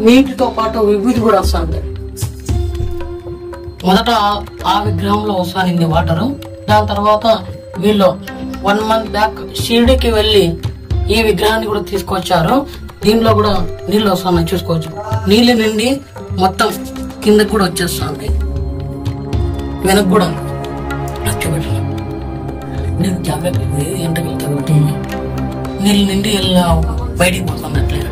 నీటితో పాటు విభూతి కూడా వస్తుంది. మొదట ఆ విగ్రహంలో వస్తుంది వాటరు. దాని తర్వాత వీళ్ళు 1 month బ్యాక్ షిరిడీకి వెళ్ళి ఈ విగ్రహాన్ని కూడా తీసుకొచ్చారు. దీనిలో కూడా నీళ్ళు వస్తున్నాయి, చూసుకోవచ్చు. నీళ్ళు నిండి మొత్తం కిందకు కూడా వచ్చేస్తుంది, వెనక్కి కూడా చూపెట్టాను. నేను జాగ్రత్త ఎంటకి తగ్గుతుంది, నీళ్ళు నిండి ఎలా బయటికి పోతున్నట్లే.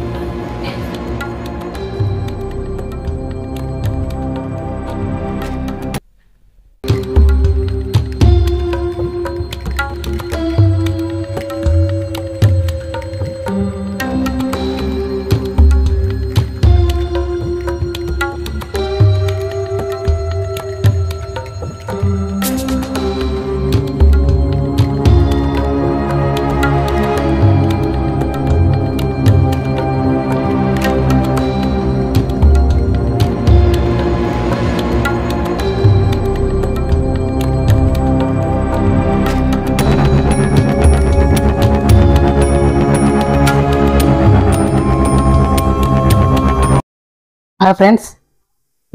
Hi friends,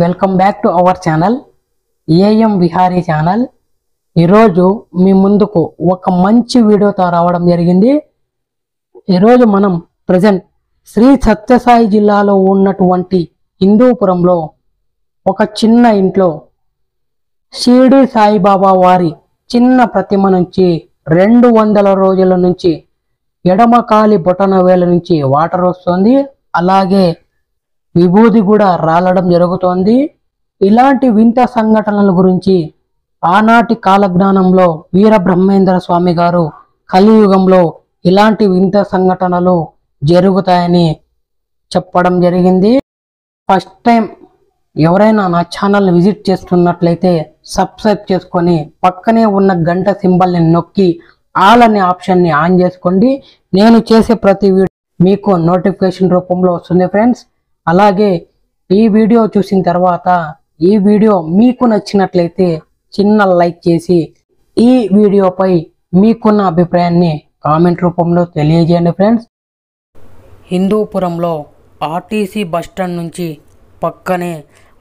welcome back to our channel AM Vihari channel. ఈరోజు మీ ముందుకు ఒక మంచి వీడియోతో రావడం జరిగింది. ఈరోజు మనం ప్రజెంట్ శ్రీ సత్యసాయి జిల్లాలో ఉన్నటువంటి హిందూపురంలో ఒక చిన్న ఇంట్లో షిరిడి సాయిబాబా వారి చిన్న ప్రతిమ నుంచి 200 రోజుల నుంచి ఎడమకాలి బొటన వేల నుంచి వాటర్ వస్తుంది, అలాగే విభూతి కూడా రాలడం జరుగుతోంది. ఇలాంటి వింత సంఘటనల గురించి ఆనాటి కాలజ్ఞానంలో వీరబ్రహ్మేంద్ర స్వామి గారు కలియుగంలో ఇలాంటి వింత సంఘటనలు జరుగుతాయని చెప్పడం జరిగింది. ఫస్ట్ టైం ఎవరైనా నా ఛానల్ని విజిట్ చేస్తున్నట్లయితే సబ్స్క్రైబ్ చేసుకొని పక్కనే ఉన్న గంట సింబల్ని నొక్కి ఆల్ అనే ఆప్షన్ని ఆన్ చేసుకోండి. నేను చేసే ప్రతి వీడియో మీకు నోటిఫికేషన్ రూపంలో వస్తుంది ఫ్రెండ్స్. అలాగే ఈ వీడియో చూసిన తర్వాత ఈ వీడియో మీకు నచ్చినట్లయితే చిన్న లైక్ చేసి ఈ వీడియోపై మీకున్న అభిప్రాయాన్ని కామెంట్ రూపంలో తెలియజేయండి ఫ్రెండ్స్. హిందూపురంలో ఆర్టీసీ బస్టాండ్ నుంచి పక్కనే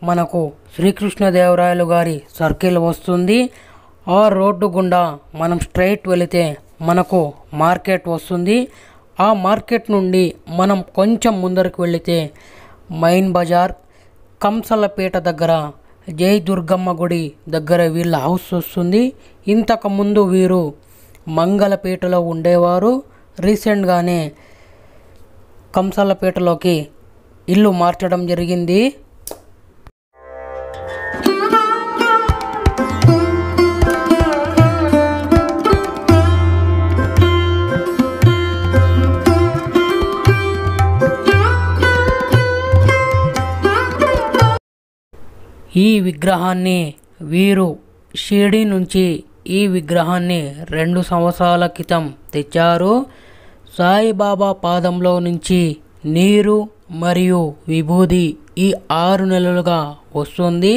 మనకు శ్రీకృష్ణదేవరాయలు గారి సర్కిల్ వస్తుంది. ఆ రోడ్డు గుండా మనం స్ట్రైట్ వెళితే మనకు మార్కెట్ వస్తుంది. ఆ మార్కెట్ నుండి మనం కొంచెం ముందరకు వెళితే మైన్ బజార్, కంసలపేట దగ్గర జై దుర్గమ్మ గుడి దగ్గర వీళ్ళ హౌస్ వస్తుంది. ఇంతకుముందు వీరు మంగళపేటలో ఉండేవారు. రీసెంట్గానే కంసలపేటలోకి ఇల్లు మార్చడం జరిగింది. ఈ విగ్రహాన్ని వీరు షిరిడి నుంచి ఈ విగ్రహాన్ని 2 సంవత్సరాల క్రితం తెచ్చారు. సాయిబాబా పాదంలో నుంచి నీరు మరియు విభూది ఈ 6 నెలలుగా వస్తుంది.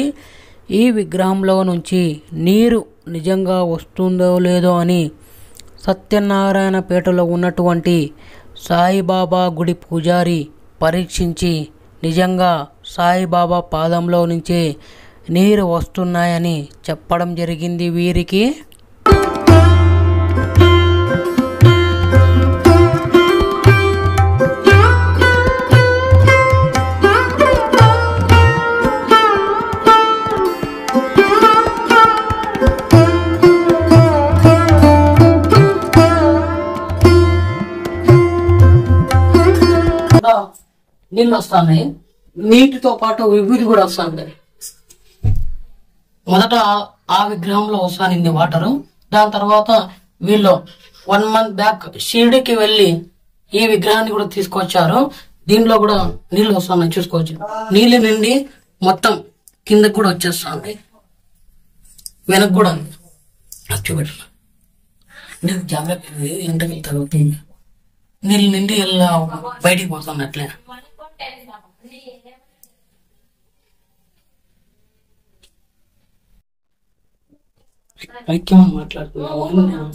ఈ విగ్రహంలో నుంచి నీరు నిజంగా వస్తుందో లేదో అని సత్యనారాయణపేటలో ఉన్నటువంటి సాయిబాబా గుడి పూజారి పరీక్షించి నిజంగా సాయిబాబా పాదంలో నుంచే నీరు వస్తున్నాయని చెప్పడం జరిగింది వీరికి. నీళ్ళు వస్తున్నాయి, నీటితో పాటు విభూతి కూడా వస్తుంది. మొదట ఆ విగ్రహంలో వస్తుంది వాటరు. దాని తర్వాత వీళ్ళు 1 month బ్యాక్ షిరిడీకి వెళ్ళి ఈ విగ్రహాన్ని కూడా తీసుకొచ్చారు. దీనిలో కూడా నీళ్ళు వస్తున్నాయి, చూసుకోవచ్చు. నీళ్ళు నిండి మొత్తం కిందకు కూడా వచ్చేస్తుంది, వెనక్కి కూడా చూపెట్టాను. నేను జాగ్రత్త ఎంటకి తగ్గుతుంది, నీళ్ళు నిండి ఎలా బయటికి పోతున్నట్లే. ఐక్యం మాట్లాడుతున్నాను.